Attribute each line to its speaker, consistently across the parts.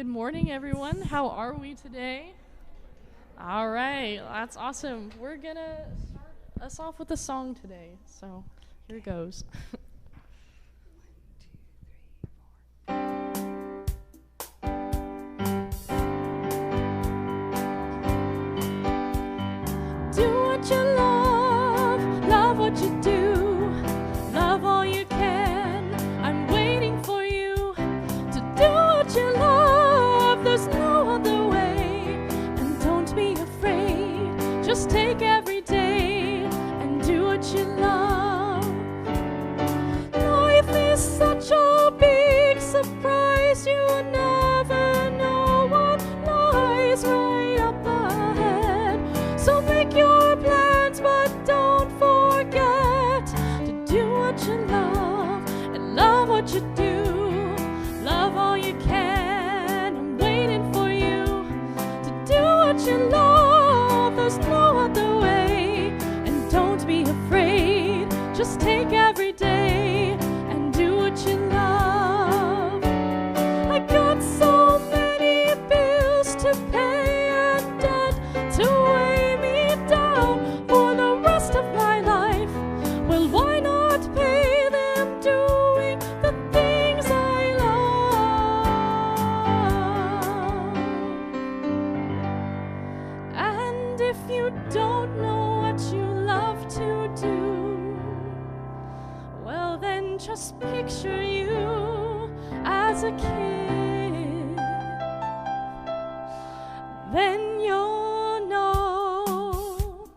Speaker 1: Good morning, everyone. How are we today? All right, that's awesome. We're gonna start us off with a song today. So here goes. Do what you love what you do, love all you can. I'm waiting for you to do what you love. There's no other way, and don't be afraid. Just take every day and do what you love. Life is such a big surprise, you will never know what lies right up ahead. So make your plans, but don't forget to do what you love and love what you do. Love all you can. I'm waiting for you to do what you love. There's no other way, and don't be afraid. Just take every day and do what you love. I got so many bills to pay and debt to weigh me down for the rest of my life. Well, why not pay them doing the things I love? And if you don't know what you love to do, well, then just picture you as a kid. Then you'll know.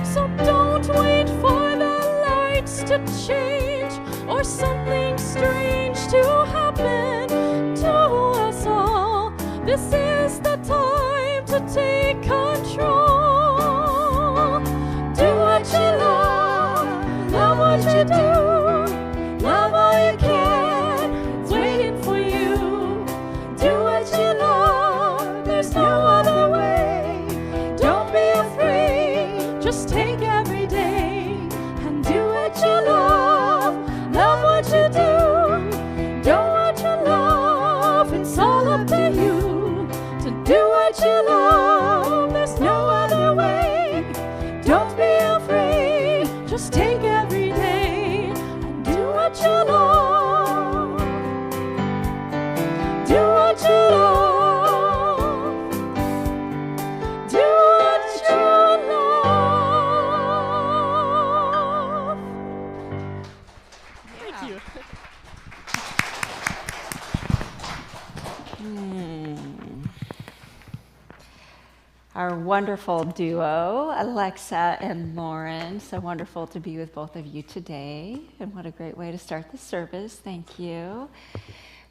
Speaker 1: So don't wait for the lights to change or something strange to happen to us all. This is the time to take control. Do what you love what you do, love all you can. It's waiting for you. Do what you love, there's no other way. Don't be afraid, just take every day and do what you love what you do, do what you love. It's all up to you to do what you love. There's no other way. Don't be afraid, just take every day and do what you love. Do what you love. Do what you love. Thank you.
Speaker 2: Our wonderful duo, Alexa and Lauren. So wonderful to be with both of you today. And what a great way to start the service. Thank you.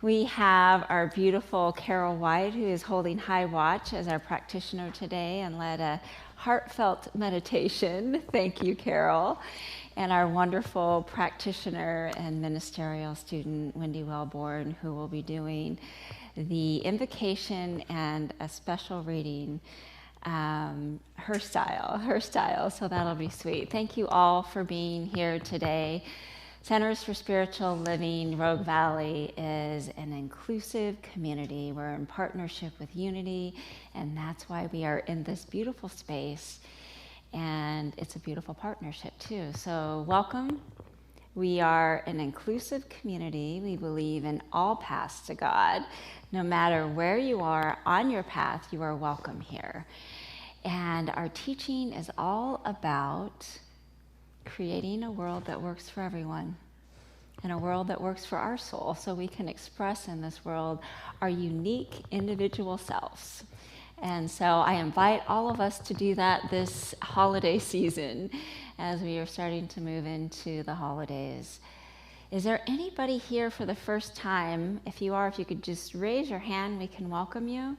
Speaker 2: We have our beautiful Carol White, who is holding high watch as our practitioner today and led a heartfelt meditation. Thank you, Carol. And our wonderful practitioner and ministerial student, Wendy Wellborn, who will be doing the invocation and a special reading, her style, so that'll be sweet. Thank you all for being here today. Centers for Spiritual Living Rogue Valley is an inclusive community. We're in partnership with Unity, and that's why we are in this beautiful space, and it's a beautiful partnership too. So welcome. We are an inclusive community. We believe in all paths to God. No matter where you are on your path, you are welcome here. And our teaching is all about creating a world that works for everyone and a world that works for our soul, so we can express in this world our unique individual selves. And so I invite all of us to do that this holiday season as we are starting to move into the holidays. Is there anybody here for the first time? If you are, if you could just raise your hand, we can welcome you.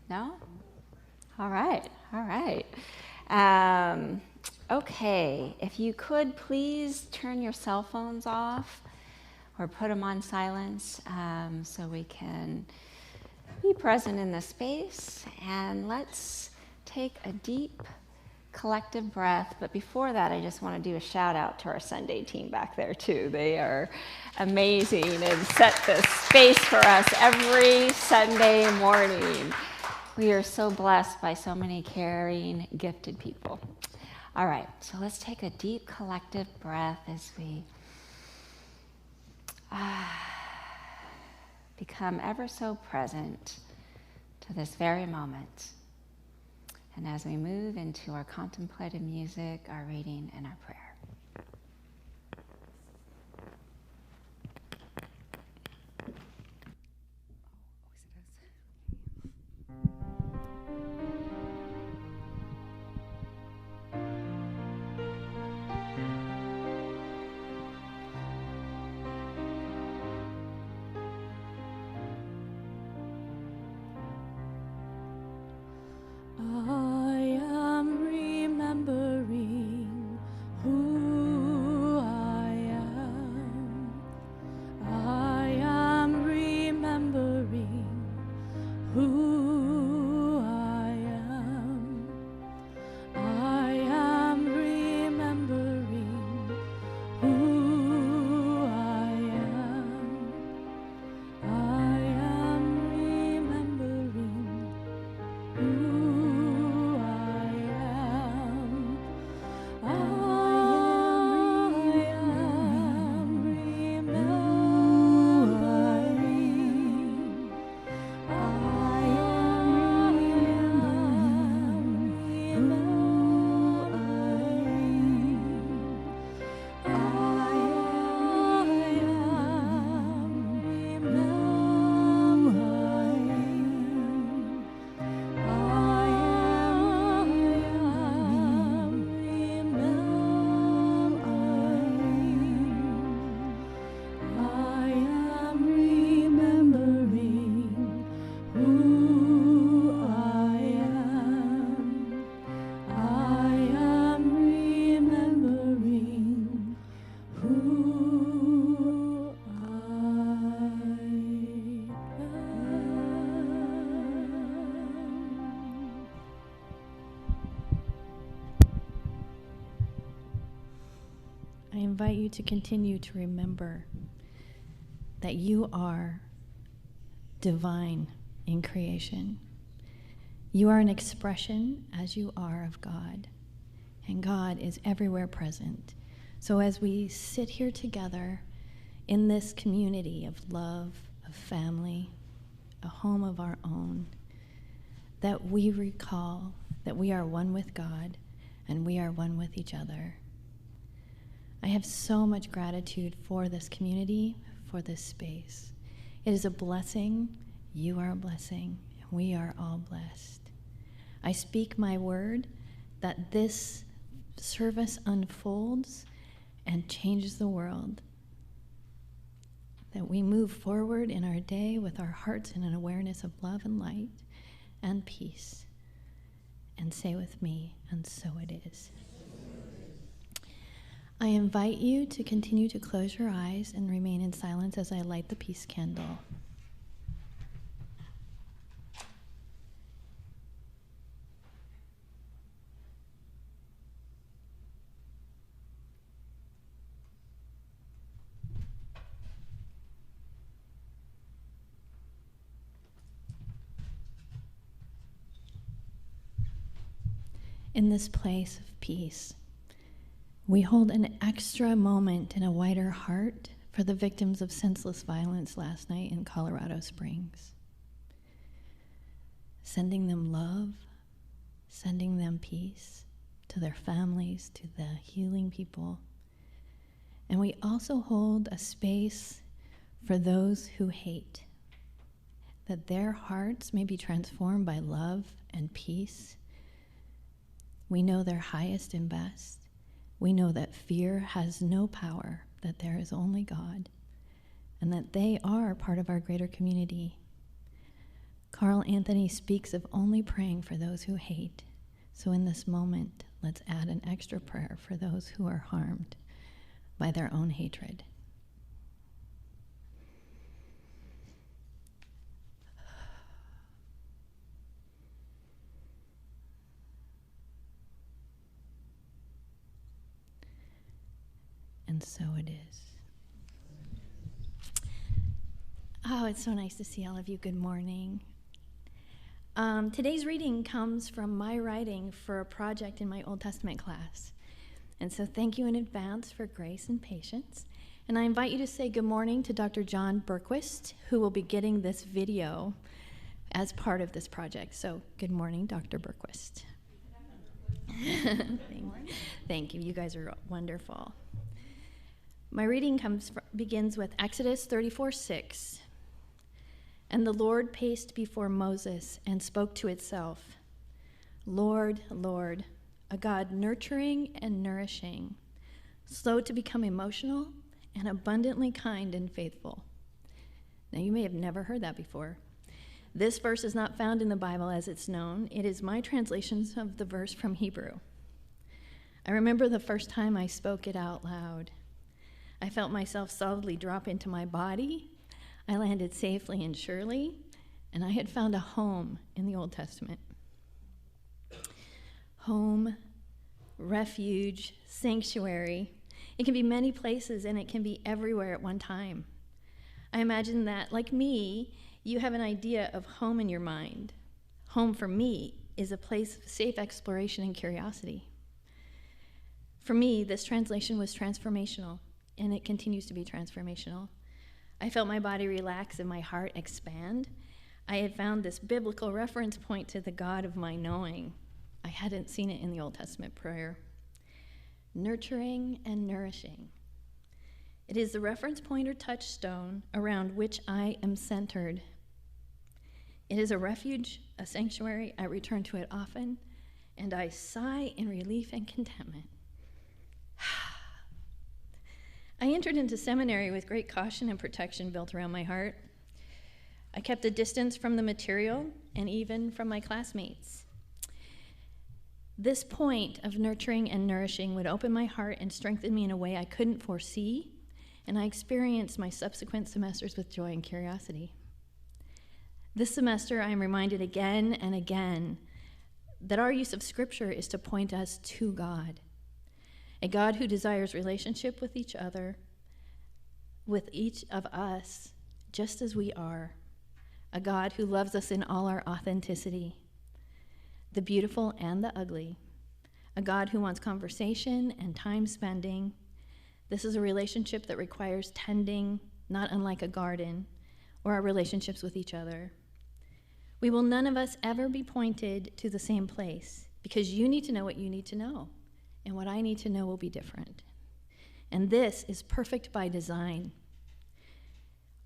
Speaker 2: No? All right. Okay, if you could please turn your cell phones off or put them on silence so we can be present in the space. And let's take a deep collective breath. But before that, I just want to do a shout out to our Sunday team back there too. They are amazing and set the space for us every Sunday morning. We are so blessed by so many caring, gifted people. All right, so let's take a deep collective breath as we become ever so present to this very moment. And as we move into our contemplative music, our reading, and our prayer.
Speaker 1: I am remembering who I am. I am remembering who I am. I am remembering who I am. I am remembering who
Speaker 3: I invite you to continue to remember that you are divine in creation. You are an expression, as you are, of God, and God is everywhere present. So as we sit here together in this community of love, of family, a home of our own, that we recall that we are one with God and we are one with each other. I have so much gratitude for this community, for this space. It is a blessing. You are a blessing. And we are all blessed. I speak my word that this service unfolds and changes the world. That we move forward in our day with our hearts in an awareness of love and light and peace. And say with me, and so it is. I invite you to continue to close your eyes and remain in silence as I light the peace candle. In this place of peace, we hold an extra moment and a wider heart for the victims of senseless violence last night in Colorado Springs. Sending them love, sending them peace to their families, to the healing people. And we also hold a space for those who hate, that their hearts may be transformed by love and peace. We know their highest and best. We know that fear has no power, that there is only God, and that they are part of our greater community. Carl Anthony speaks of only praying for those who hate. So in this moment, let's add an extra prayer for those who are harmed by their own hatred. and so it is. Oh, it's so nice to see all of you. Good morning. Today's reading comes from my writing for a project in my Old Testament class. And so thank you in advance for grace and patience. And I invite you to say good morning to Dr. John Berquist, who will be getting this video as part of this project. So good morning, Dr. Berquist. Thank you. You guys are wonderful. My reading begins with Exodus 34:6. And the Lord paced before Moses and spoke to itself, Lord, Lord, a God nurturing and nourishing, slow to become emotional and abundantly kind and faithful. Now, you may have never heard that before. This verse is not found in the Bible as it's known. It is my translation of the verse from Hebrew. I remember the first time I spoke it out loud. I felt myself solidly drop into my body. I landed safely and surely, and I had found a home in the Old Testament. Home, refuge, sanctuary. It can be many places, and it can be everywhere at one time. I imagine that, like me, you have an idea of home in your mind. Home, for me, is a place of safe exploration and curiosity. For me, this translation was transformational, and it continues to be transformational. I felt my body relax and my heart expand. I had found this biblical reference point to the God of my knowing. I hadn't seen it in the Old Testament prayer. Nurturing and nourishing. It is the reference point or touchstone around which I am centered. It is a refuge, a sanctuary. I return to it often, and I sigh in relief and contentment. I entered into seminary with great caution and protection built around my heart. I kept a distance from the material and even from my classmates. This point of nurturing and nourishing would open my heart and strengthen me in a way I couldn't foresee, and I experienced my subsequent semesters with joy and curiosity. This semester, I am reminded again and again that our use of Scripture is to point us to God. A God who desires relationship with each other, with each of us, just as we are. A God who loves us in all our authenticity, the beautiful and the ugly. A God who wants conversation and time spending. This is a relationship that requires tending, not unlike a garden, or our relationships with each other. We will none of us ever be pointed to the same place, because you need to know what you need to know. And what I need to know will be different. And this is perfect by design.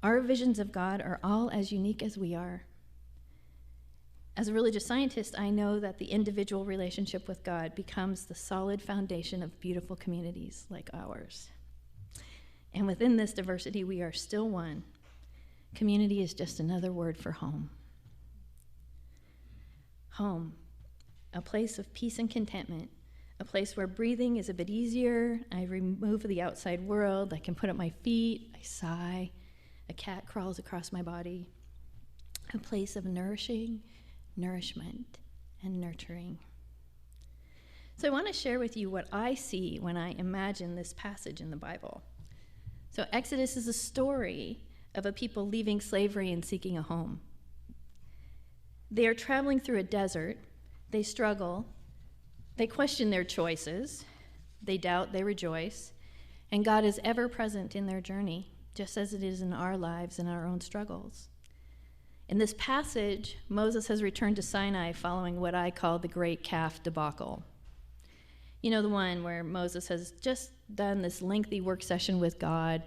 Speaker 3: Our visions of God are all as unique as we are. As a religious scientist, I know that the individual relationship with God becomes the solid foundation of beautiful communities like ours. And within this diversity, we are still one. Community is just another word for home. Home, a place of peace and contentment. A place where breathing is a bit easier. I remove the outside world. I can put up my feet. I sigh. A cat crawls across my body. A place of nourishment, and nurturing. So I want to share with you what I see when I imagine this passage in the Bible. So Exodus is a story of a people leaving slavery and seeking a home. They are traveling through a desert. They struggle. They question their choices, they doubt, they rejoice, and God is ever present in their journey, just as it is in our lives and our own struggles. In this passage, Moses has returned to Sinai following what I call the great calf debacle. You know, the one where Moses has just done this lengthy work session with God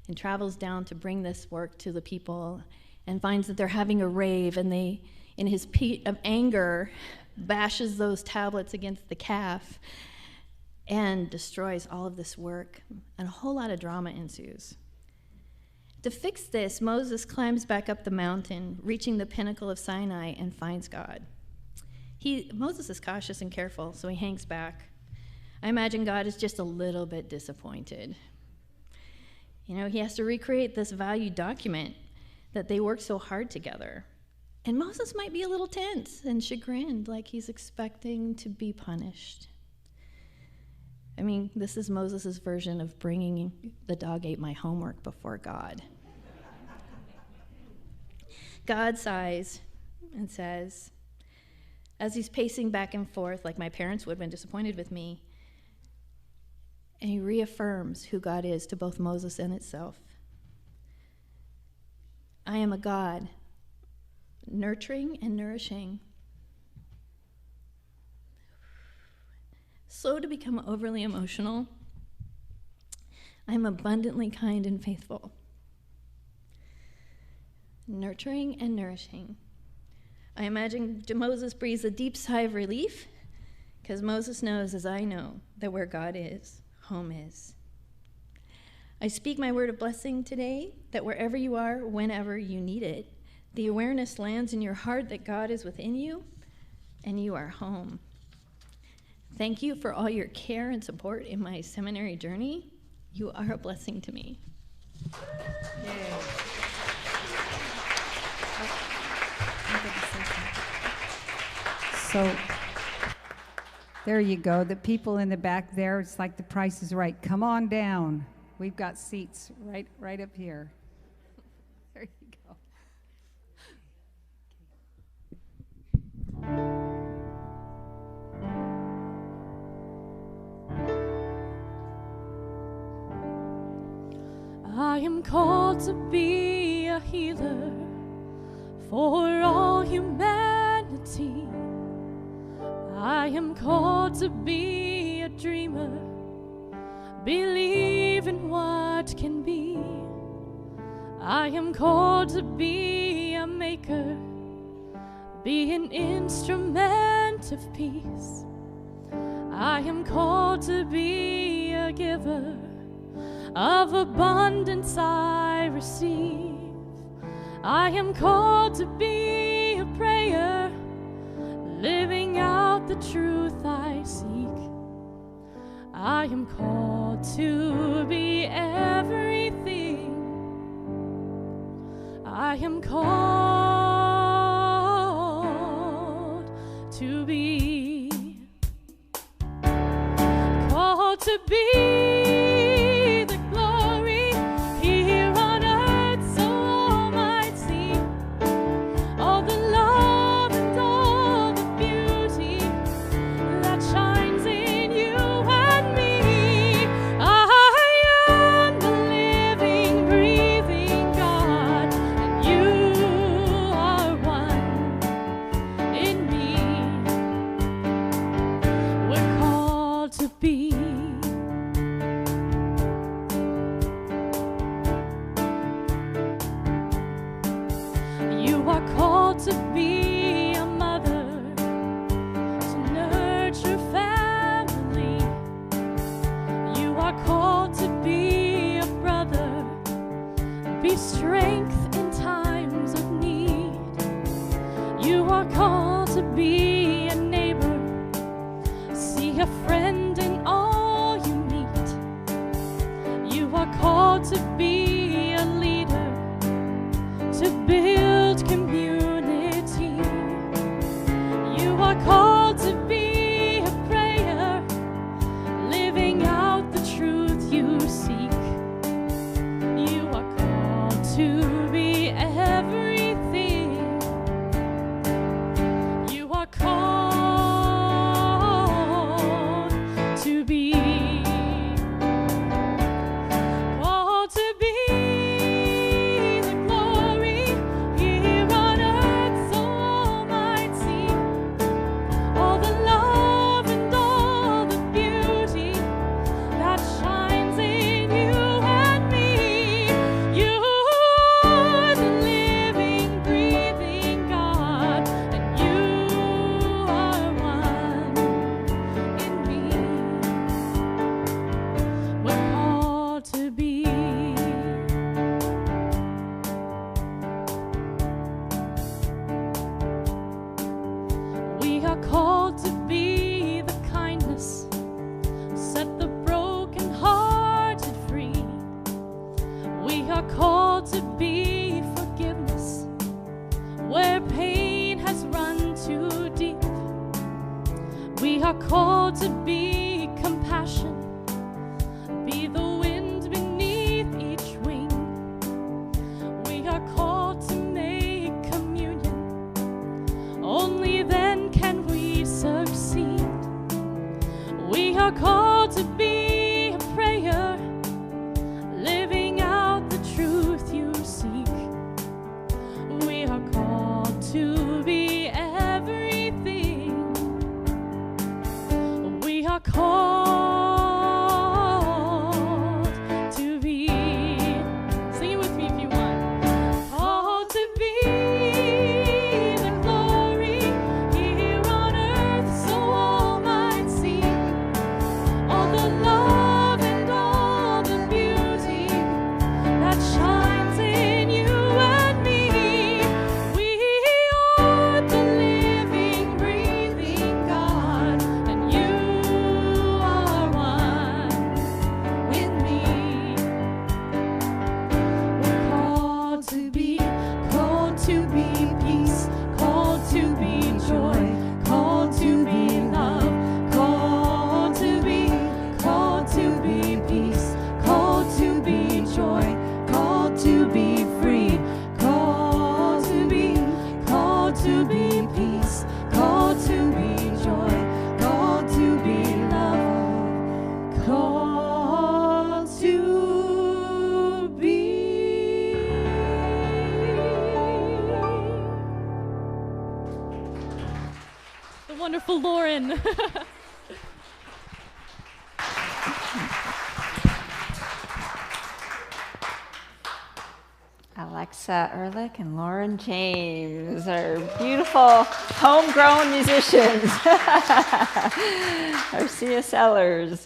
Speaker 3: and travels down to bring this work to the people and finds that they're having a rave, and they, in his heat of anger, bashes those tablets against the calf and destroys all of this work, and a whole lot of drama ensues. To fix this, Moses climbs back up the mountain, reaching the pinnacle of Sinai, and finds God. Moses is cautious and careful, so he hangs back. I imagine God is just a little bit disappointed. You know, he has to recreate this valued document that they worked so hard together. And Moses might be a little tense and chagrined, like he's expecting to be punished. I mean, this is Moses' version of bringing the dog ate my homework before God. God sighs and says, as he's pacing back and forth like my parents would have been disappointed with me, and he reaffirms who God is to both Moses and itself. I am a God, nurturing and nourishing, slow to become overly emotional. I am abundantly kind and faithful, nurturing and nourishing. I imagine Moses breathes a deep sigh of relief, because Moses knows, as I know, that where God is, home is. I speak my word of blessing today, that wherever you are, whenever you need it, the awareness lands in your heart that God is within you and you are home. Thank you for all your care and support in my seminary journey. You are a blessing to me.
Speaker 4: Yay. So there you go. The people in the back there, it's like the Price is Right. Come on down. We've got seats right up here. There you go.
Speaker 1: I am called to be a healer for all humanity. I am called to be a dreamer, believe in what can be. I am called to be a maker, be an instrument of peace. I am called to be a giver, of abundance I receive. I am called to be a prayer, living out the truth I seek. I am called to be everything. I am called to be, called to be the glory here on earth, so all might see all the love and all the beauty that shines in you and me. I am the living, breathing God, and you are one in me. We're called to be. You are called to be a mother, to nurture family. You are called to be a brother, be strength in times of need. You are called to be a neighbor, see a friend in all you meet. You are called to be a leader, to build community. You are called to be a prayer, living out the truth you seek. You are called to be everything. You are called to be, called to be the glory here on earth, so all might see all the love and all the beauty that shines in you and me. You are the living, breathing God, and you are one in me. We're called to be. We are called to be the kindness, set the broken-hearted free. We are called to be forgiveness, where pain has run too deep. We are called to be compassion, wonderful Lauren.
Speaker 2: Alexa Ehrlich and Lauren James are beautiful homegrown musicians, our CSLers.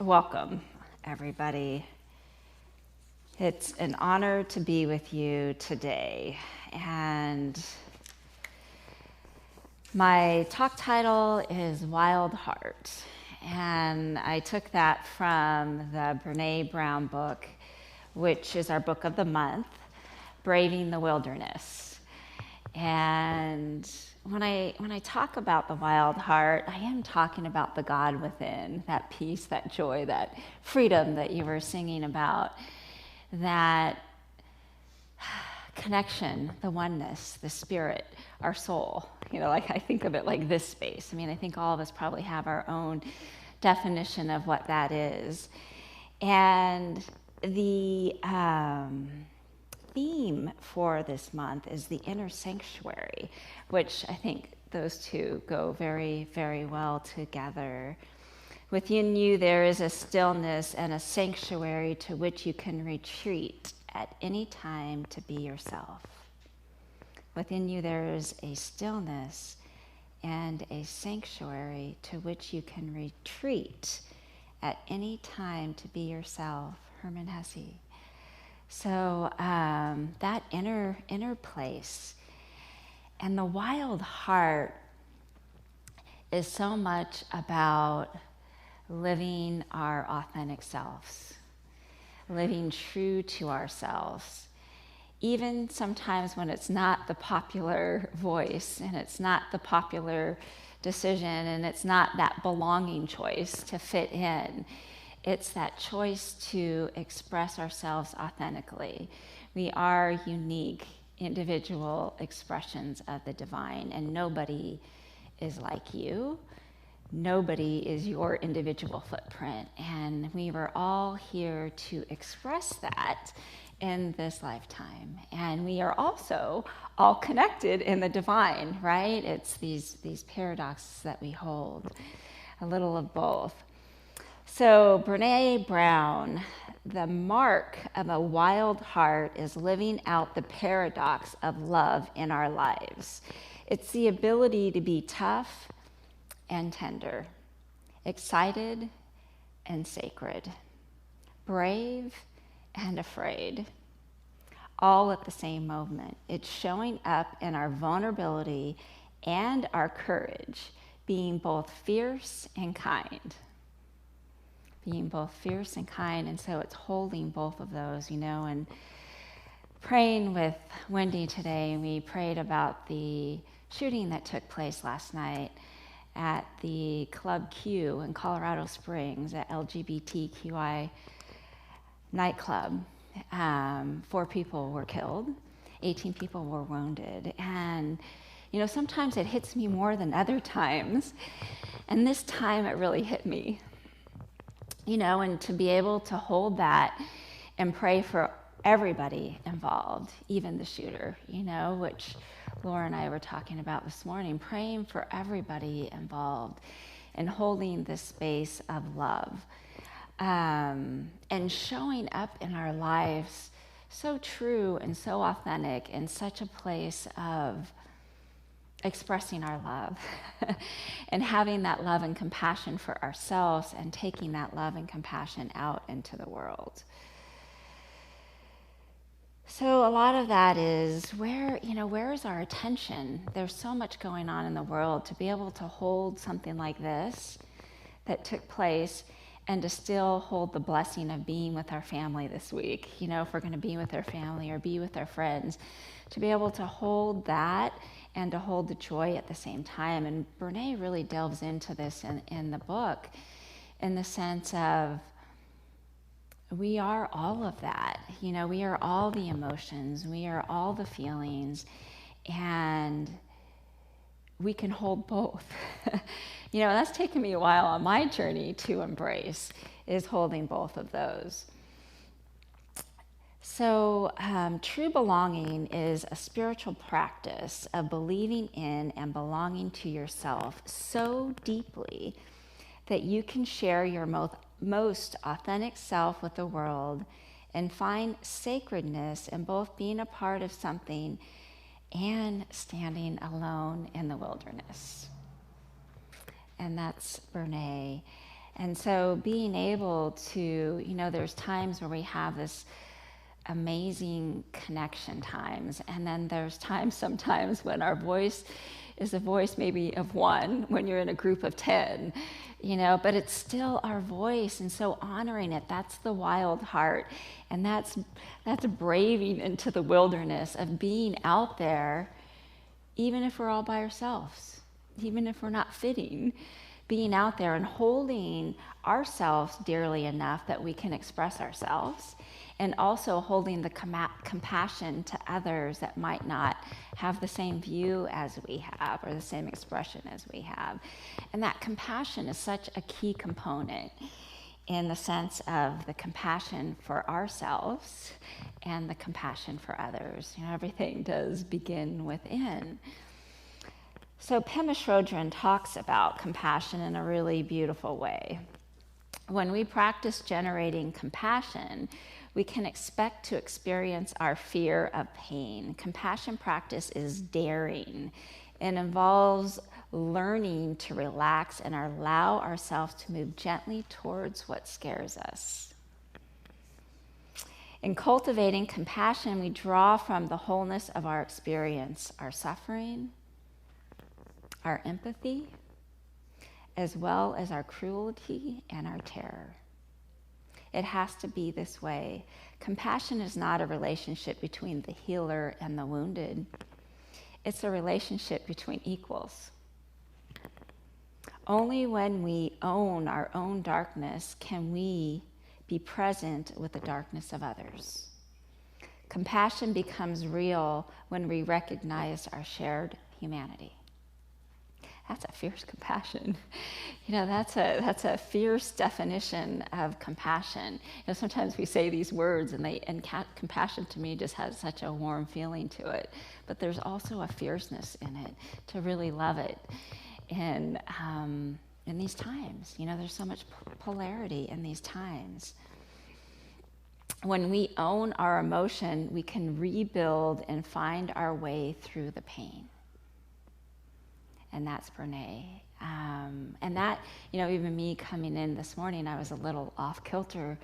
Speaker 2: Welcome, everybody. It's an honor to be with you today. And my talk title is Wild Heart. And I took that from the Brene Brown book, which is our book of the month, Braving the Wilderness. And when I talk about the wild heart, I am talking about the God within, that peace, that joy, that freedom that you were singing about, that connection, the oneness, the spirit, our soul. You know, like I think of it like this space. I mean, I think all of us probably have our own definition of what that is. And the theme for this month is the inner sanctuary, which I think those two go very, very well together. Within you, there is a stillness and a sanctuary to which you can retreat at any time to be yourself. Within you, there is a stillness and a sanctuary to which you can retreat at any time to be yourself. Herman Hesse. So that inner place. And the wild heart is so much about living our authentic selves, living true to ourselves, even sometimes when it's not the popular voice and it's not the popular decision and it's not that belonging choice to fit in. It's that choice to express ourselves authentically. We are unique individual expressions of the divine, and nobody is like you. Nobody is your individual footprint, and we were all here to express that in this lifetime. And we are also all connected in the divine, right? It's these paradoxes that we hold, a little of both. So Brene Brown, the mark of a wild heart is living out the paradox of love in our lives. It's the ability to be tough and tender, excited and sacred, brave and afraid, all at the same moment. It's showing up in our vulnerability and our courage, being both fierce and kind. Being both fierce and kind, and so it's holding both of those, you know. And praying with Wendy today, we prayed about the shooting that took place last night at the Club Q in Colorado Springs, at LGBTQI nightclub. 4 people were killed, 18 people were wounded, and you know, sometimes it hits me more than other times, and this time it really hit me. You know, and to be able to hold that and pray for everybody involved, even the shooter, you know, which Laura and I were talking about this morning, praying for everybody involved and holding this space of love and showing up in our lives so true and so authentic in such a place of expressing our love and having that love and compassion for ourselves and taking that love and compassion out into the world. So a lot of that is where is our attention? There's so much going on in the world. To be able to hold something like this that took place and to still hold the blessing of being with our family this week, you know, if we're going to be with our family or be with our friends, to be able to hold that and to hold the joy at the same time. And Brene really delves into this in the book in the sense of we are all of that. You know, we are all the emotions, we are all the feelings, and we can hold both. You know, that's taken me a while on my journey to embrace, is holding both of those. So, true belonging is a spiritual practice of believing in and belonging to yourself so deeply that you can share your most authentic self with the world and find sacredness in both being a part of something and standing alone in the wilderness. And that's Brene. And so being able to, there's times where we have this amazing connection times, and then there's times sometimes when our voice is a voice maybe of one when you're in a group of 10, but it's still our voice, and so honoring it, that's the wild heart, and that's braving into the wilderness of being out there, even if we're all by ourselves, even if we're not fitting, being out there and holding ourselves dearly enough that we can express ourselves, and also holding the compassion to others that might not have the same view as we have or the same expression as we have. And that compassion is such a key component in the sense of the compassion for ourselves and the compassion for others. Everything does begin within. So Pema Chodron talks about compassion in a really beautiful way. When we practice generating compassion, we can expect to experience our fear of pain. Compassion practice is daring and involves learning to relax and allow ourselves to move gently towards what scares us. In cultivating compassion, we draw from the wholeness of our experience, our suffering, our empathy, as well as our cruelty and our terror. It has to be this way. Compassion is not a relationship between the healer and the wounded. It's a relationship between equals. Only when we own our own darkness can we be present with the darkness of others. Compassion becomes real when we recognize our shared humanity. That's a fierce compassion. That's a fierce definition of compassion. Sometimes we say these words and compassion to me just has such a warm feeling to it. But there's also a fierceness in it to really love it. And in these times, there's so much polarity in these times. When we own our emotion, we can rebuild and find our way through the pain. And that's Brene. And that, even me coming in this morning, I was a little off kilter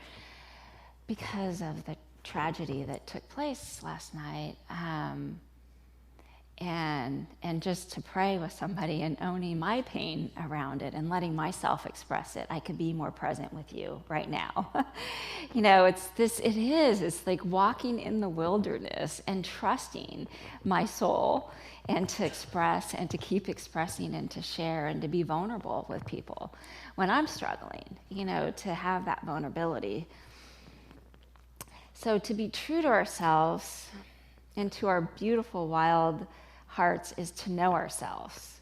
Speaker 2: because of the tragedy that took place last night. And just to pray with somebody and owning my pain around it and letting myself express it, I could be more present with you right now. It's like walking in the wilderness and trusting my soul and to express and to keep expressing and to share and to be vulnerable with people when I'm struggling, to have that vulnerability. So to be true to ourselves and to our beautiful wild hearts is to know ourselves,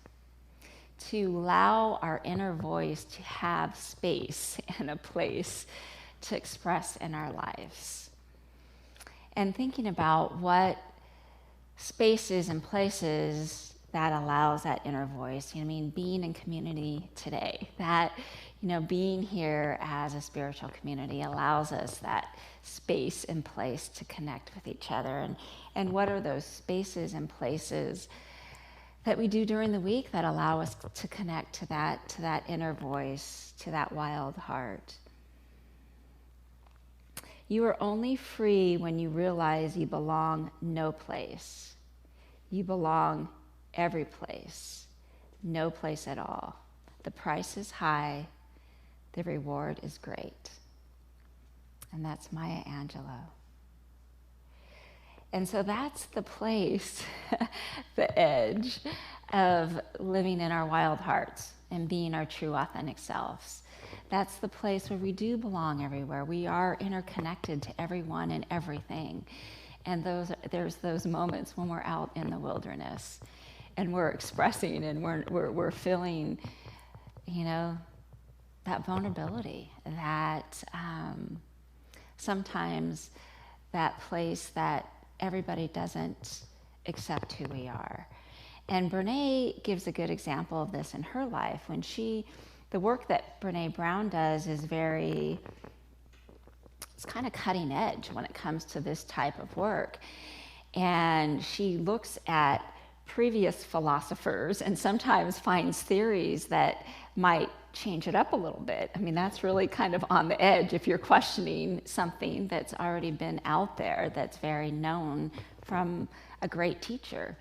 Speaker 2: to allow our inner voice to have space and a place to express in our lives. And thinking about what spaces and places that allows that inner voice. Being in community today, that, being here as a spiritual community allows us that space and place to connect with each other. And what are those spaces and places that we do during the week that allow us to connect to that inner voice, to that wild heart? You are only free when you realize you belong no place. You belong every place, no place at all. The price is high, the reward is great. And that's Maya Angelou. And so that's the place, the edge of living in our wild hearts and being our true authentic selves. That's the place where we do belong everywhere. We are interconnected to everyone and everything. And there's those moments when we're out in the wilderness and we're expressing and we're feeling, that vulnerability, that sometimes that place that everybody doesn't accept who we are. And Brene gives a good example of this in her life. When the work that Brene Brown does is it's kind of cutting edge when it comes to this type of work. And she looks at previous philosophers and sometimes finds theories that might change it up a little bit. I mean, that's really kind of on the edge if you're questioning something that's already been out there, that's very known from a great teacher.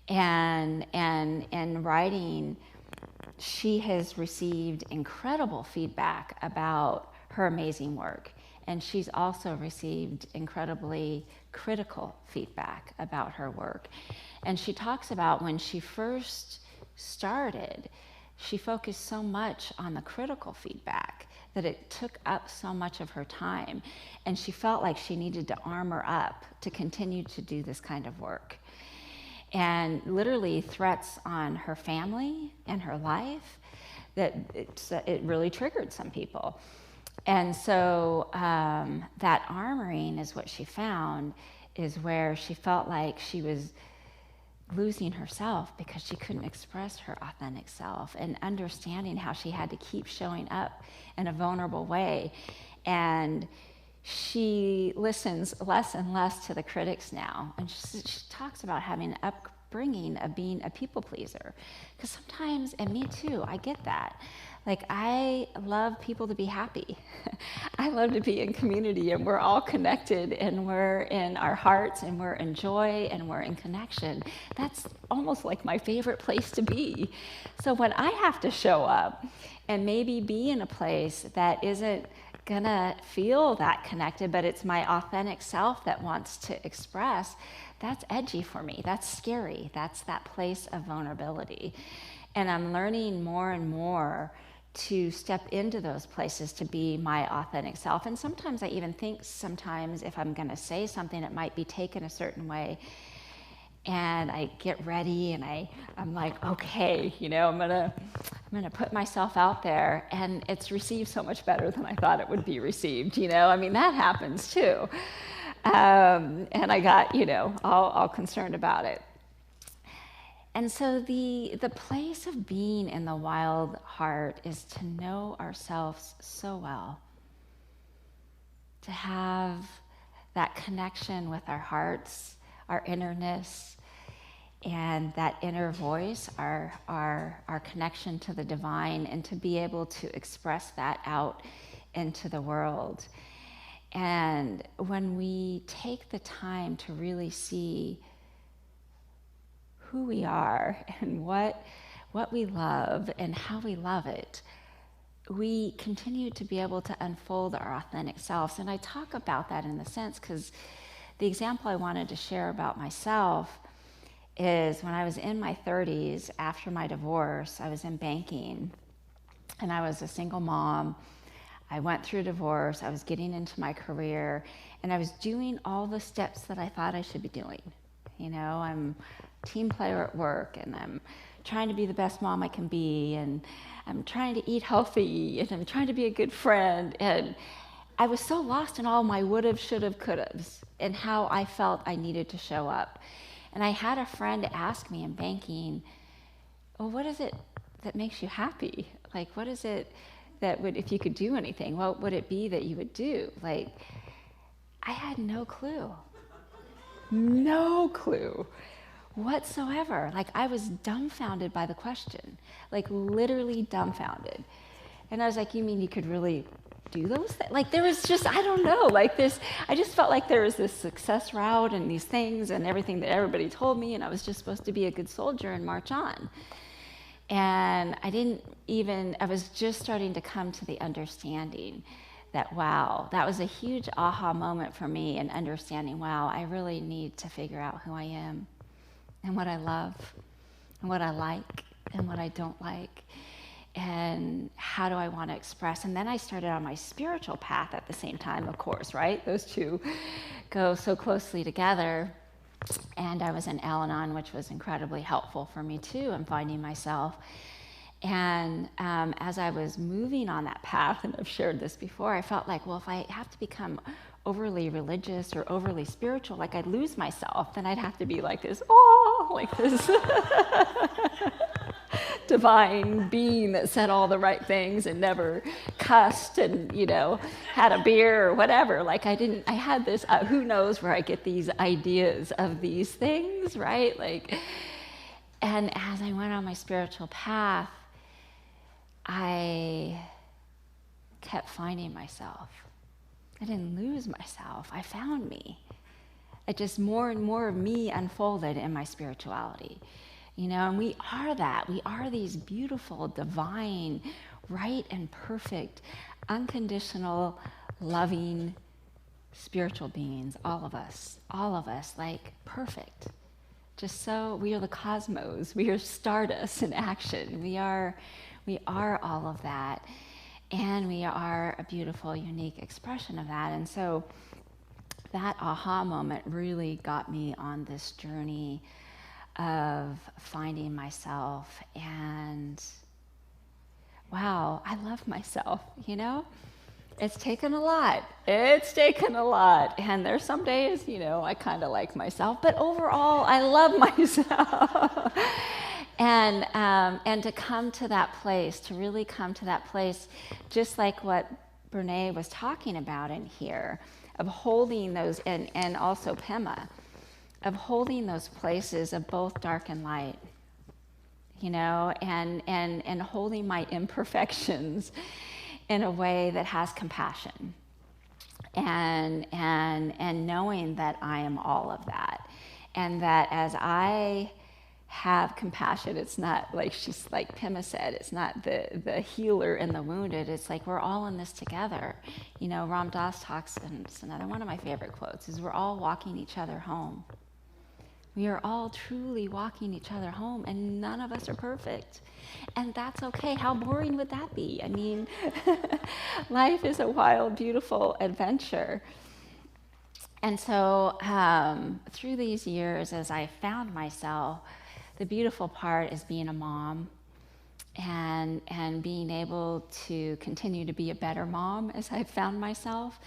Speaker 2: And in writing, she has received incredible feedback about her amazing work. And she's also received incredibly critical feedback about her work. And she talks about when she first started, she focused so much on the critical feedback that it took up so much of her time. And she felt like she needed to armor up to continue to do this kind of work. And literally threats on her family and her life, that it really triggered some people. And so that armoring is what she found, is where she felt like she was losing herself because she couldn't express her authentic self, and understanding how she had to keep showing up in a vulnerable way. And she listens less and less to the critics now. And she talks about having an upbringing of being a people pleaser. Because sometimes, and me too, I get that. Like, I love people to be happy. I love to be in community, and we're all connected, and we're in our hearts, and we're in joy, and we're in connection. That's almost like my favorite place to be. So when I have to show up and maybe be in a place that isn't gonna feel that connected, but it's my authentic self that wants to express, that's edgy for me. That's scary. That's that place of vulnerability. And I'm learning more and more to step into those places to be my authentic self. And sometimes I even think sometimes if I'm gonna say something, it might be taken a certain way. And I get ready and I'm like, okay, I'm gonna put myself out there, and it's received so much better than I thought it would be received, I mean, that happens too. And I got, all concerned about it. And so the place of being in the wild heart is to know ourselves so well, to have that connection with our hearts, our innerness, and that inner voice, our connection to the divine, and to be able to express that out into the world. And when we take the time to really see who we are and what we love and how we love it, we continue to be able to unfold our authentic selves. And I talk about that in the sense because the example I wanted to share about myself is when I was in my 30s, after my divorce, I was in banking, and I was a single mom. I went through divorce, I was getting into my career, and I was doing all the steps that I thought I should be doing. I'm a team player at work, and I'm trying to be the best mom I can be, and I'm trying to eat healthy, and I'm trying to be a good friend. And I was so lost in all my would've, should've, could'ves, and how I felt I needed to show up. And I had a friend ask me in banking, well, what is it that makes you happy? Like, what is it that would, if you could do anything, what would it be that you would do? Like, I had no clue. No clue whatsoever. Like, I was dumbfounded by the question, like literally dumbfounded. And I was like, you mean you could really do those things? Like, there was just, I don't know, like this, I just felt like there was this success route and these things and everything that everybody told me, and I was just supposed to be a good soldier and march on. And I was just starting to come to the understanding that, wow, that was a huge aha moment for me, in understanding, wow, I really need to figure out who I am and what I love and what I like and what I don't like, and how do I want to express. And then I started on my spiritual path at the same time, of course, right? Those two go so closely together. And I was in Arellano, which was incredibly helpful for me too, in finding myself. And as I was moving on that path, and I've shared this before, I felt like, well, if I have to become overly religious or overly spiritual, like I'd lose myself, then I'd have to be like this, like this divine being that said all the right things and never cussed and, had a beer or whatever. Like I had this, who knows where I get these ideas of these things, right? And as I went on my spiritual path, I kept finding myself. I didn't lose myself. I found me. It just more and more of me unfolded in my spirituality. And we are that. We are these beautiful, divine, right and perfect, unconditional, loving, spiritual beings, all of us, like perfect. Just so, we are the cosmos. We are stardust in action. We are all of that. And we are a beautiful, unique expression of that. And so that aha moment really got me on this journey of finding myself. And wow, I love myself, It's taken a lot. And there's some days, I kind of like myself, but overall, I love myself. And to come to that place, to really come to that place, just like what Brene was talking about in here, of holding those, and also Pema, of holding those places of both dark and light, and holding my imperfections in a way that has compassion, and knowing that I am all of that, and that as I have compassion, it's not like Pema said, it's not the healer and the wounded, it's like we're all in this together. Ram Dass talks, and it's another one of my favorite quotes, is we're all walking each other home. We are all truly walking each other home, and none of us are perfect. And that's okay. How boring would that be? I mean, life is a wild, beautiful adventure. And so through these years, as I found myself, the beautiful part is being a mom and being able to continue to be a better mom as I found myself,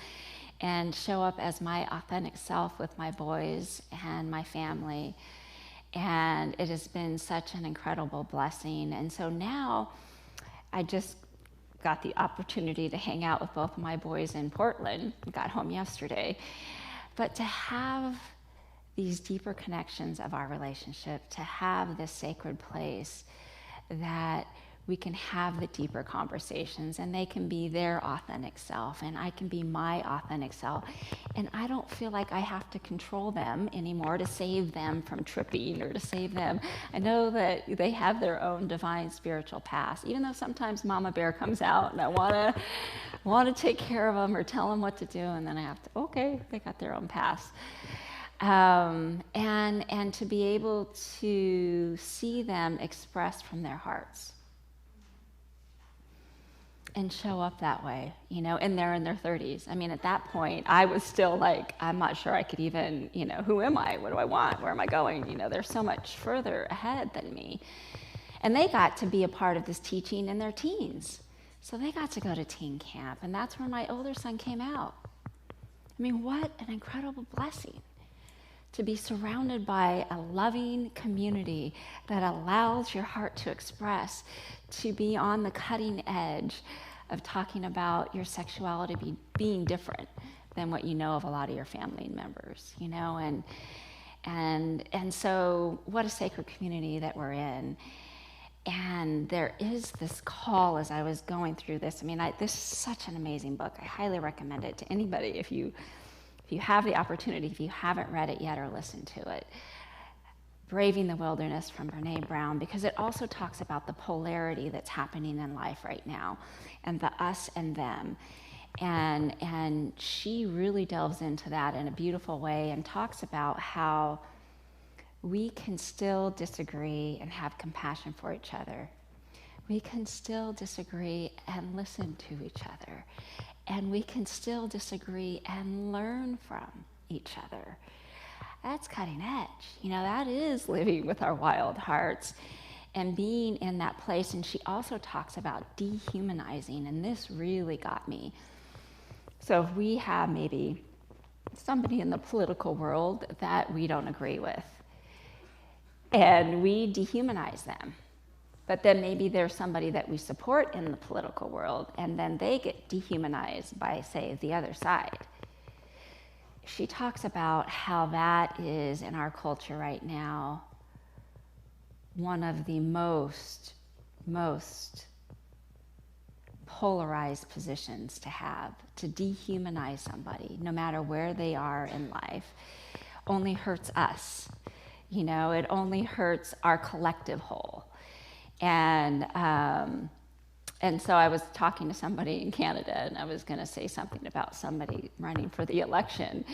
Speaker 2: and show up as my authentic self with my boys and my family. And it has been such an incredible blessing. And so now I just got the opportunity to hang out with both of my boys in Portland. Got home yesterday. But to have these deeper connections of our relationship, to have this sacred place that we can have the deeper conversations, and they can be their authentic self, and I can be my authentic self. And I don't feel like I have to control them anymore to save them from tripping or to save them. I know that they have their own divine spiritual path, even though sometimes Mama Bear comes out and I want to take care of them or tell them what to do, and then I have to, okay, they got their own path. And to be able to see them expressed from their hearts and show up that way, and they're in their 30s. I mean, at that point, I was still like, I'm not sure I could even, who am I? What do I want? Where am I going? They're so much further ahead than me. And they got to be a part of this teaching in their teens. So they got to go to teen camp, and that's when my older son came out. I mean, what an incredible blessing to be surrounded by a loving community that allows your heart to express, to be on the cutting edge of talking about your sexuality being different than what you know of a lot of your family members, and so what a sacred community that we're in. And there is this call as I was going through this. I mean, this is such an amazing book. I highly recommend it to anybody if you have the opportunity, if you haven't read it yet or listened to it. Braving the Wilderness from Brene Brown, because it also talks about the polarity that's happening in life right now and the us and them. And she really delves into that in a beautiful way and talks about how we can still disagree and have compassion for each other. We can still disagree and listen to each other. And we can still disagree and learn from each other. That's cutting edge. That is living with our wild hearts. and being in that place. And she also talks about dehumanizing, and this really got me. So if we have maybe somebody in the political world that we don't agree with, and we dehumanize them, but then maybe there's somebody that we support in the political world, and then they get dehumanized by, say, the other side. She talks about how that is, in our culture right now, one of the most polarized positions to have, to dehumanize somebody, no matter where they are in life, only hurts us. You know, it only hurts our collective whole. And so I was talking to somebody in Canada, and I was going to say something about somebody running for the election,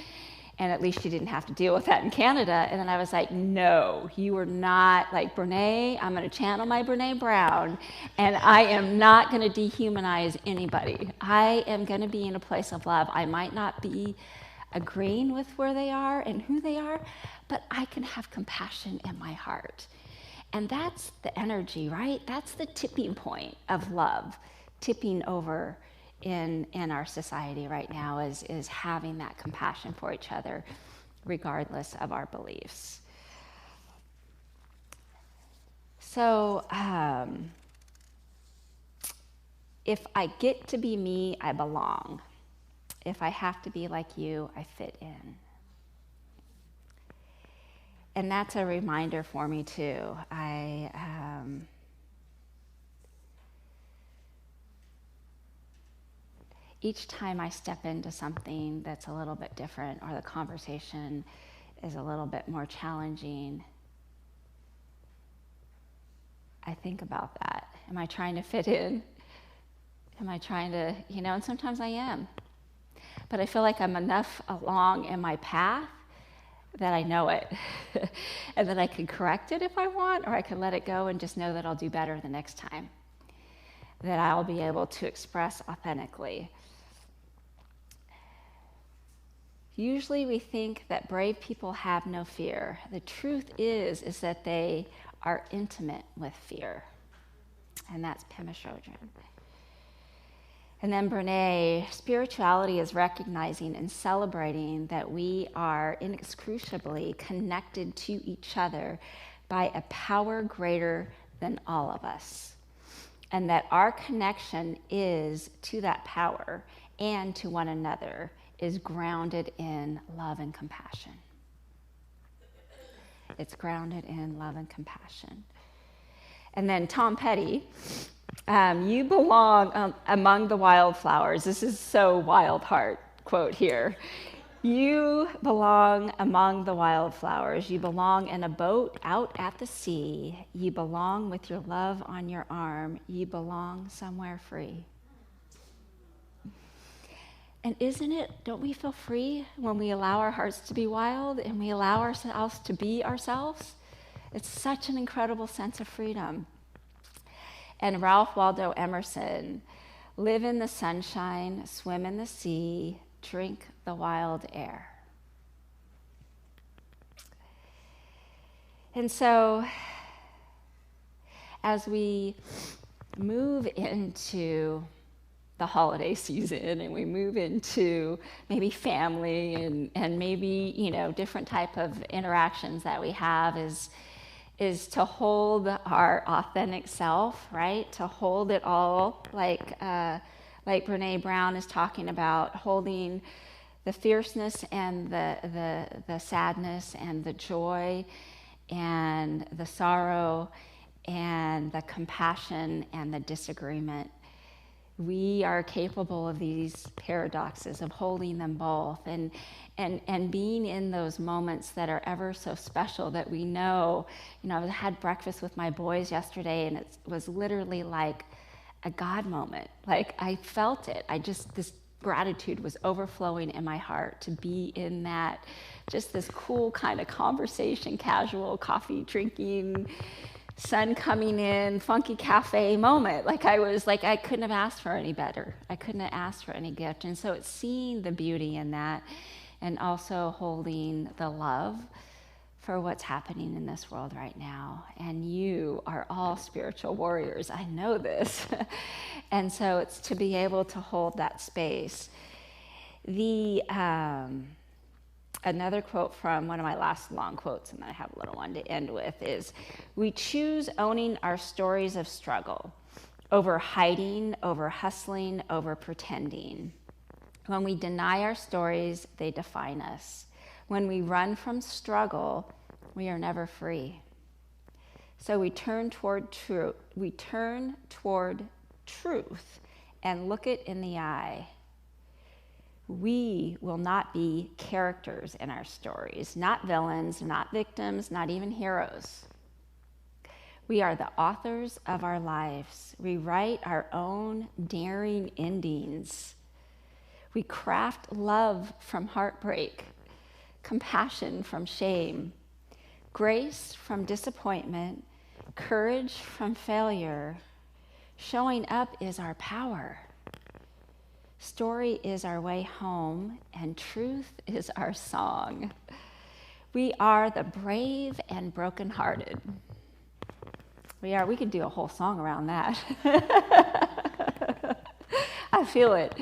Speaker 2: and at least she didn't have to deal with that in Canada. And then I was like, no, you are not like Brene. I'm going to channel my Brene Brown, and I am not going to dehumanize anybody. I am going to be in a place of love. I might not be agreeing with where they are and who they are, but I can have compassion in my heart. And that's the energy, right? That's the tipping point of love, tipping over in our society right now, is having that compassion for each other, regardless of our beliefs. So if I get to be me, I belong. If I have to be like you, I fit in. And that's a reminder for me too. Each time I step into something that's a little bit different, or the conversation is a little bit more challenging, I think about that. Am I trying to fit in? Am I trying to, and sometimes I am. But I feel like I'm enough along in my path that I know it, and that I can correct it if I want, or I can let it go and just know that I'll do better the next time, that I'll be able to express authentically. Usually we think that brave people have no fear. The truth is that they are intimate with fear, and that's Pema Chodron. And then Brene, spirituality is recognizing and celebrating that we are inexcusably connected to each other by a power greater than all of us. And that our connection is to that power and to one another is grounded in love and compassion. It's grounded in love and compassion. And then Tom Petty, you belong among the wildflowers. This is so Wild Heart quote here. You belong among the wildflowers. You belong in a boat out at the sea. You belong with your love on your arm. You belong somewhere free. And don't we feel free when we allow our hearts to be wild and we allow ourselves to be ourselves? It's such an incredible sense of freedom. And Ralph Waldo Emerson, live in the sunshine, swim in the sea, drink the wild air. And so, as we move into the holiday season and we move into maybe family and maybe, different type of interactions that we have is to hold our authentic self, right? To hold it all, like Brene Brown is talking about, holding the fierceness and the sadness and the joy and the sorrow and the compassion and the disagreement. We are capable of these paradoxes, of holding them both and being in those moments that are ever so special that we know. I had breakfast with my boys yesterday, and it was literally like a God moment. Like, I felt it. This gratitude was overflowing in my heart to be in that, just this cool kind of conversation, casual coffee drinking, sun coming in, funky cafe moment. I couldn't have asked for any better. I couldn't have asked for any gift. And so it's seeing the beauty in that, and also holding the love for what's happening in this world right now. And you are all spiritual warriors. I know this. And so it's to be able to hold that space. Another quote from one of my last long quotes, and then I have a little one to end with, is, "We choose owning our stories of struggle over hiding, over hustling, over pretending. When we deny our stories, they define us. When we run from struggle, we are never free. So we turn toward truth and look it in the eye. We will not be characters in our stories, not villains, not victims, not even heroes. We are the authors of our lives. We write our own daring endings. We craft love from heartbreak, compassion from shame, grace from disappointment, courage from failure. Showing up is our power. Story is our way home, and truth is our song. We are the brave and brokenhearted." We could do a whole song around that. I feel it.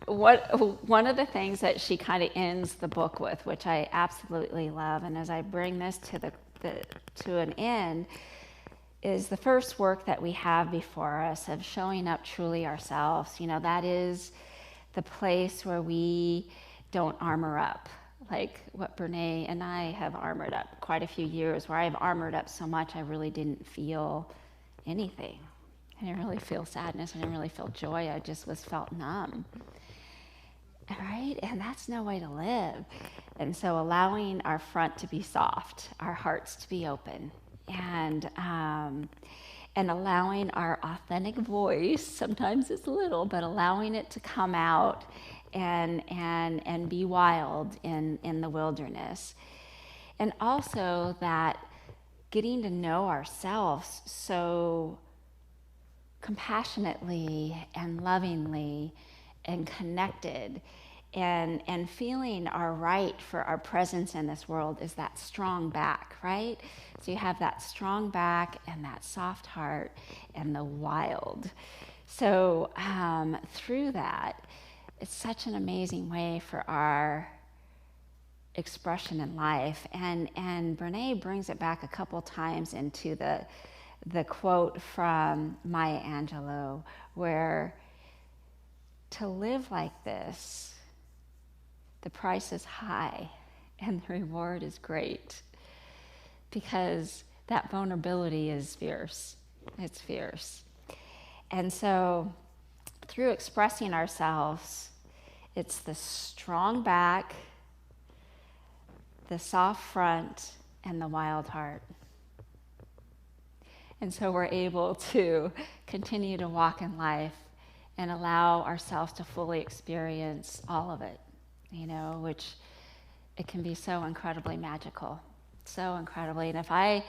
Speaker 2: One of the things that she kind of ends the book with, which I absolutely love, and as I bring this to an end, is the first work that we have before us of showing up truly ourselves. You know, that is the place where we don't armor up, like what Brene and I have armored up quite a few years, where I've armored up so much I really didn't feel anything. I didn't really feel sadness. I didn't really feel joy. I just felt numb. Right? And that's no way to live. And so allowing our front to be soft, our hearts to be open, and allowing our authentic voice, sometimes it's little, but allowing it to come out and be wild in the wilderness. And also that getting to know ourselves so compassionately and lovingly and connected, and feeling our right for our presence in this world is that strong back, right? So you have that strong back and that soft heart and the wild. So through that, it's such an amazing way for our expression in life. And Brene brings it back a couple times into the quote from Maya Angelou, where to live like this, the price is high and the reward is great, because that vulnerability is fierce. It's fierce. And so through expressing ourselves, it's the strong back, the soft front, and the wild heart. And so we're able to continue to walk in life and allow ourselves to fully experience all of it, you know, which it can be so incredibly magical, so incredibly. And if I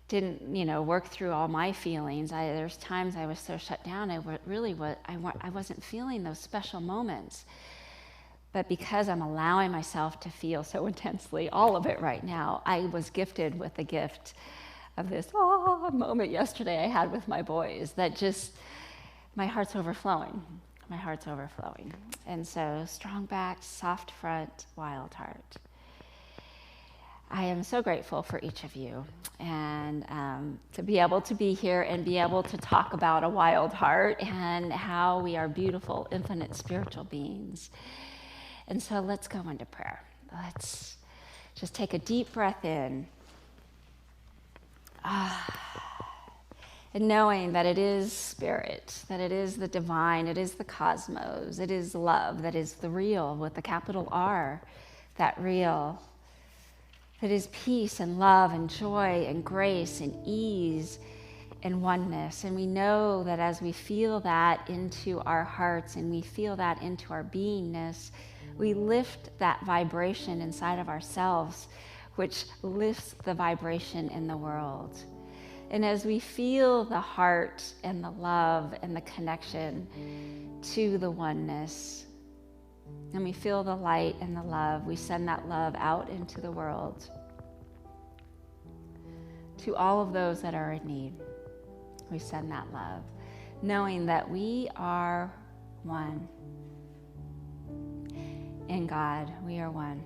Speaker 2: didn't, work through all my feelings, there's times I was so shut down, I wasn't feeling those special moments. But because I'm allowing myself to feel so intensely all of it right now, I was gifted with the gift of this moment yesterday I had with my boys that just, my heart's overflowing. My heart's overflowing. And so strong back, soft front, wild heart. I am so grateful for each of you, and to be able to be here and be able to talk about a wild heart and how we are beautiful, infinite spiritual beings. And so let's go into prayer. Let's just take a deep breath in. And knowing that it is spirit, that it is the divine, it is the cosmos, it is love, that is the real with the capital R, that real. That is peace and love and joy and grace and ease and oneness. And we know that as we feel that into our hearts and we feel that into our beingness, we lift that vibration inside of ourselves, which lifts the vibration in the world. And as we feel the heart and the love and the connection to the oneness, and we feel the light and the love, we send that love out into the world to all of those that are in need. We send that love, knowing that we are one. In God, we are one.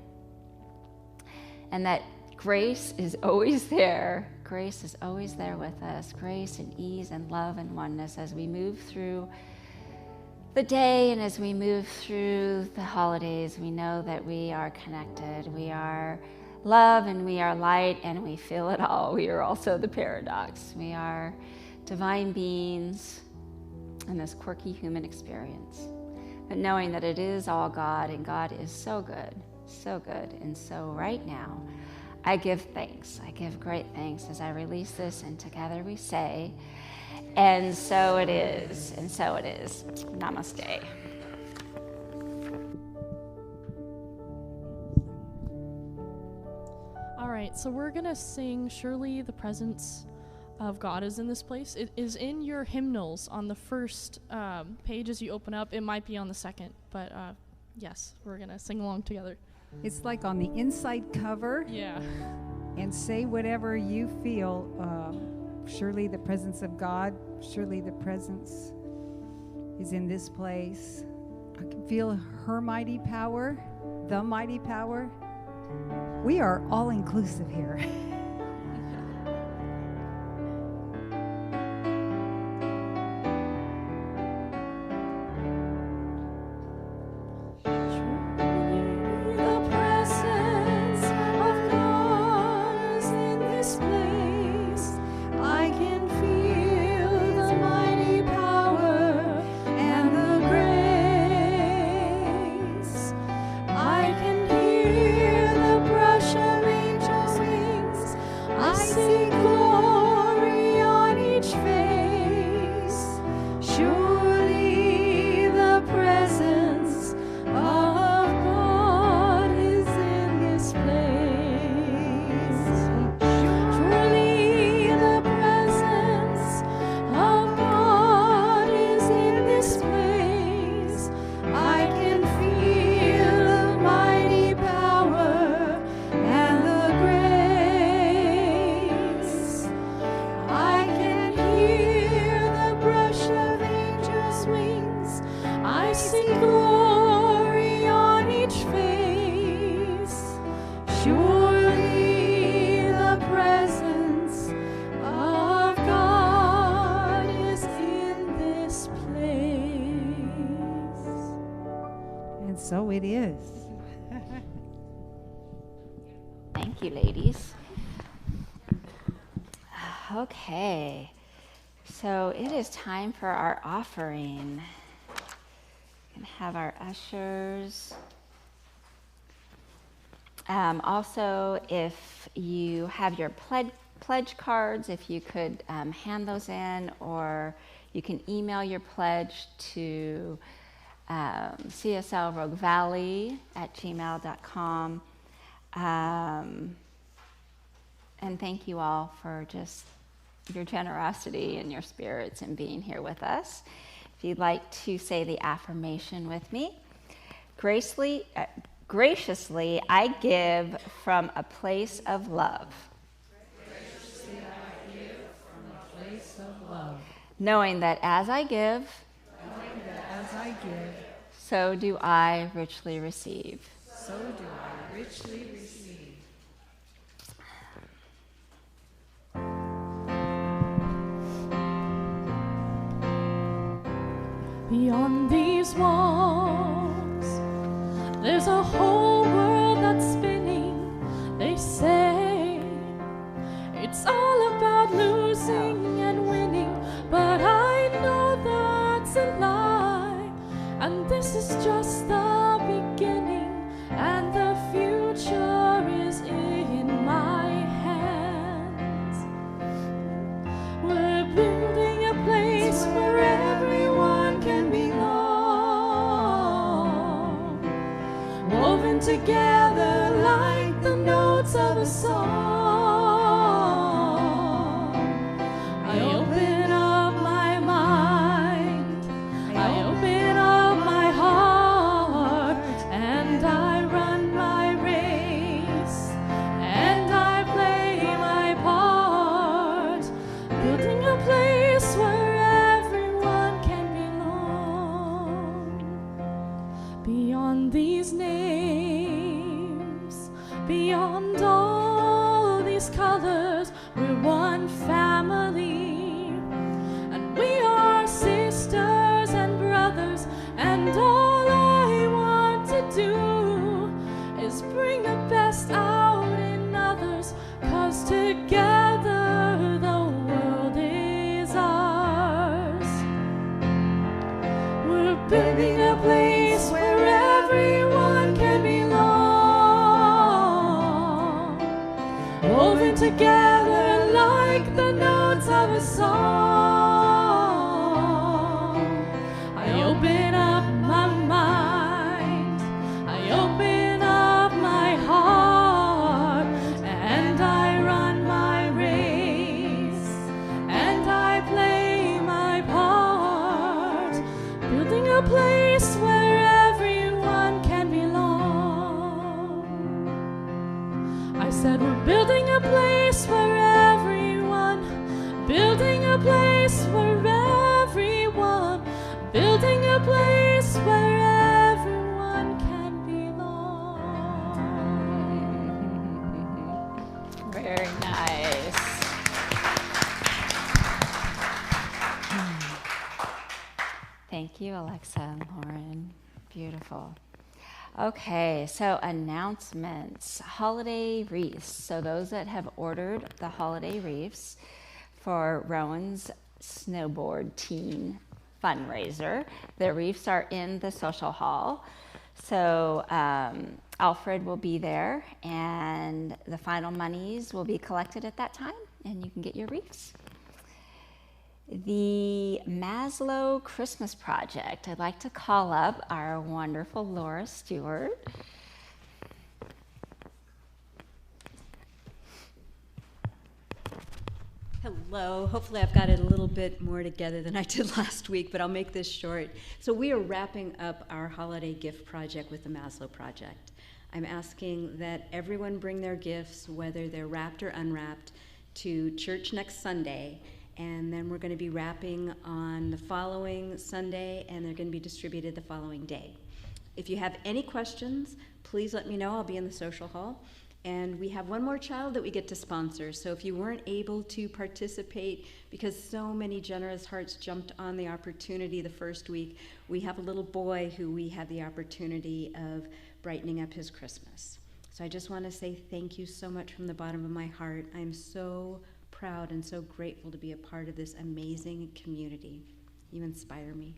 Speaker 2: And that grace is always there. Grace is always there with us. Grace and ease and love and oneness as we move through the day and as we move through the holidays. We know that we are connected. We are love and we are light and we feel it all. We are also the paradox. We are divine beings in this quirky human experience. But knowing that it is all God, and God is so good, so good. And so right now, I give thanks. I give great thanks as I release this, and together we say, and so it is, and so it is. Namaste.
Speaker 1: All right, so we're going to sing Surely the Presence of God is in this place. It is in your hymnals on the first page as you open up. It might be on the second, but yes, we're going to sing along together.
Speaker 4: It's like on the inside cover.
Speaker 1: Yeah.
Speaker 4: And say whatever you feel. Surely the presence of God, surely the presence is in this place. I can feel her mighty power, the mighty power. We are all inclusive here. So it is.
Speaker 2: Thank you, ladies. Okay, so it is time for our offering. We can have our ushers. Also, if you have your pledge cards, if you could hand those in, or you can email your pledge to cslroguevalley@gmail.com. And thank you all for just your generosity and your spirits and being here with us. If you'd like to say the affirmation with me, graciously, I give from a place of love.
Speaker 4: Graciously I give from a place of love.
Speaker 2: Knowing that as I give, so do I richly receive.
Speaker 4: So do I richly receive.
Speaker 1: Beyond these walls, there's a whole world that's spinning. They say it's all about losing and winning, but I know that's a lie, and this is just the beginning, and the future is in my hands. We're building a place where everyone can belong, woven together like the notes of a song. I open up my mind, I open up my heart beyond these names, beyond all these colors, we're one family, and we are sisters and brothers, and all I want to do is bring the best out in others, 'cause together the world is ours. We're building a place where everyone can belong, woven together like the notes of a song. I open up my mind, I open up my heart, and I run my race, and I play my part, building a place where everyone can belong. I said we're building a place where everyone, building a place where everyone, building a place where everyone can belong.
Speaker 2: Very nice. Thank you, Alexa and Lauren. Beautiful. Okay, so announcements. Holiday wreaths. So those that have ordered the holiday wreaths for Rowan's snowboard teen fundraiser, the wreaths are in the social hall. So Alfred will be there, and the final monies will be collected at that time, and you can get your wreaths. The Maslow Christmas Project. I'd like to call up our wonderful Laura Stewart.
Speaker 5: Hello. Hopefully I've got it a little bit more together than I did last week, but I'll make this short. So we are wrapping up our holiday gift project with the Maslow Project. I'm asking that everyone bring their gifts, whether they're wrapped or unwrapped, to church next Sunday, and then we're going to be wrapping on the following Sunday, and they're going to be distributed the following day. If you have any questions, please let me know. I'll be in the social hall. And we have one more child that we get to sponsor. So if you weren't able to participate because so many generous hearts jumped on the opportunity the first week, we have a little boy who we had the opportunity of brightening up his Christmas. So I just want to say thank you so much from the bottom of my heart. I'm so proud and so grateful to be a part of this amazing community. You inspire me.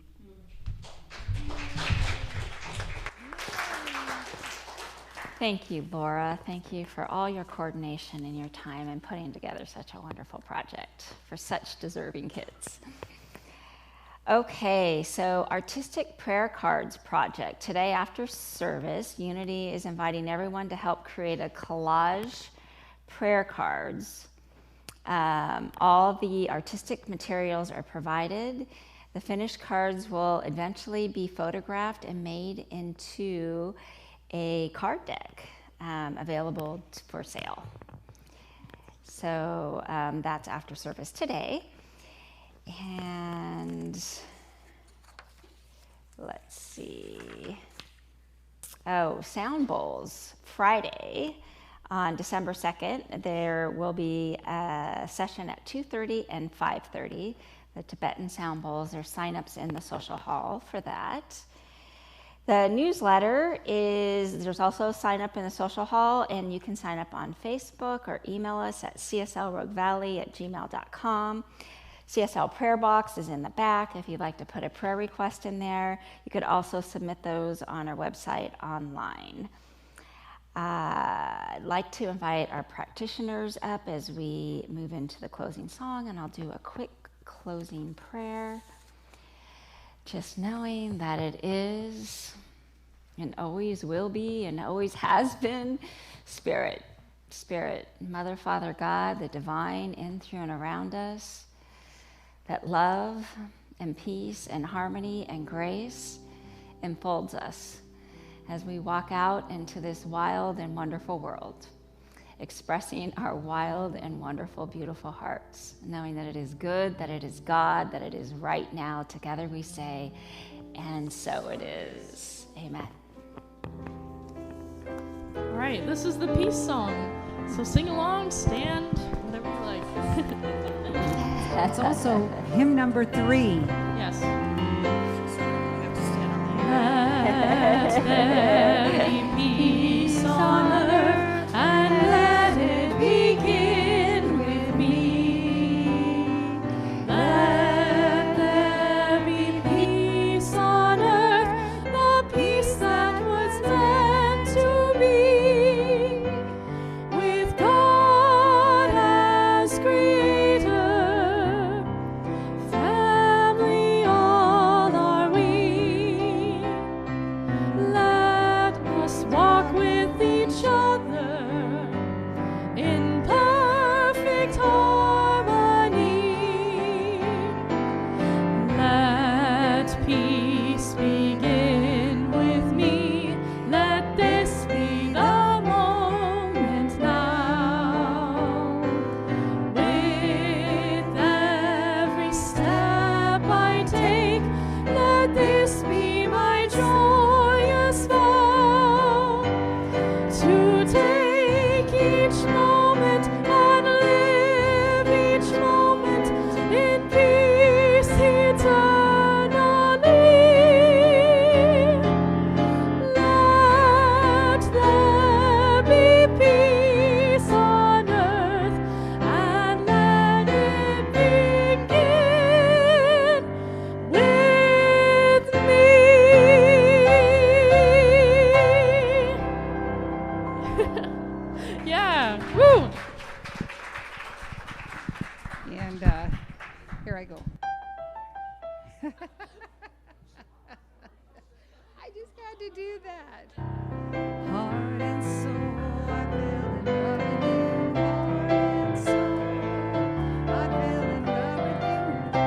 Speaker 2: Thank you, Laura. Thank you for all your coordination and your time in putting together such a wonderful project for such deserving kids. Okay, so Artistic Prayer Cards Project. Today after service, Unity is inviting everyone to help create a collage prayer cards. All the artistic materials are provided. The finished cards will eventually be photographed and made into a card deck available for sale. So that's after service today. And let's see. Oh, Sound Bowls, Friday on December 2nd. There will be a session at 2:30 and 5:30. The Tibetan Sound Bowls, there's sign-ups in the social hall for that. The newsletter is, there's also a sign up in the social hall, and you can sign up on Facebook or email us at cslroguevalley@gmail.com. CSL prayer box is in the back if you'd like to put a prayer request in there. You could also submit those on our website online. I'd like to invite our practitioners up as we move into the closing song, and I'll do a quick closing prayer. Just knowing that it is and always will be and always has been Spirit. Spirit, Mother, Father, God, the divine in, through, and around us, that love and peace and harmony and grace enfolds us as we walk out into this wild and wonderful world, expressing our wild and wonderful, beautiful hearts, knowing that it is good, that it is God, that it is right now. Together we say, and so it is. Amen.
Speaker 1: right, this is the peace song. So sing along, stand, whatever you like.
Speaker 4: It's also hymn number 3.
Speaker 1: Yes. Let there be peace on earth, and let it begin with me. Let there be peace on earth, the peace that was meant to be, with God as creator, family all are we. Let us walk with each other in perfect harmony. Let peace begin with me. Let this be the moment now. With every step I take, let this be my joyous vow, to take each moment and live each moment in peace eternally. Let there be peace on earth, and let it begin with me. Yeah, woo!
Speaker 4: And here I go. I just had to do that.